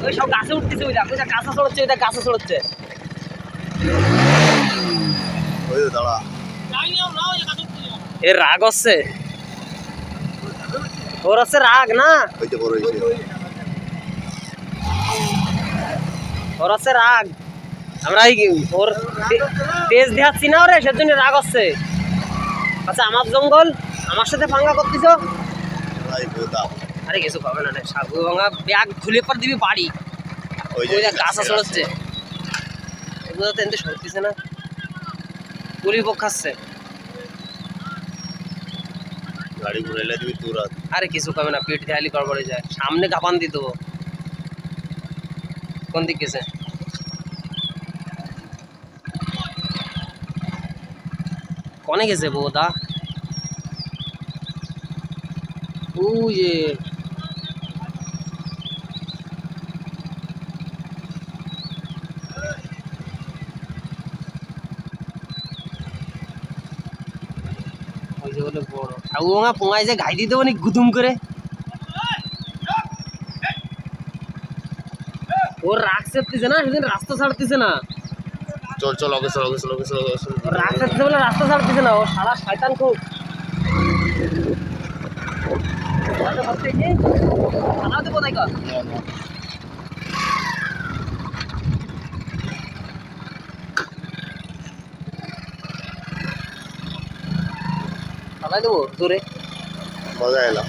ওই সব গাছে উঠতেছে, ওই দেখ, ওই দেখ গাছে চড়ছে, ওই দেখ গাছে চড়ছে। এর রাগ হচ্ছে, ওর হচ্ছে রাগ না, ওর হচ্ছে রাগ। আমরা ওর তেজ দেখাচ্ছি না ওরে, সেজন্য রাগ হচ্ছে। আচ্ছা আমার জঙ্গল, আমার সাথে পাঙ্গা করতেছ। আরে কিছু পাবে না, সাগু ভাঙা ব্যাগ খুলে পর দিবি বাড়ি। ওই দেখ গাছা চড়ছে, এগুলো তো এমনি সরতেছে না, গুলি পোক খাচ্ছে। গাড়ি ঘুরাইলে দিবি তুরাত। আরে কিছু পাবে না, পেট দেয়ালি গড়বড়ে যায়, সামনে গাপান দিয়ে দেবো। কোন দিক গেছে? কনে গেছে বউদা? ওই যে ওই যে বলে বড় ঠাকুমা পোঙায় যে ঘাই দিয়ে দেবো নি গুদুম করে। ওর রাগ চেপতেছে না, সেদিন রাস্তা ছাড়তেছে না। চল চল আগে চল আগে চল আগে চল আগে চল। রাগ চেপতেছে বলে রাস্তা ছাড়তেছে না, ও সারা শয়তান খুব। কোথায় কর চালাই দেবো জোরে, মজা এলাম।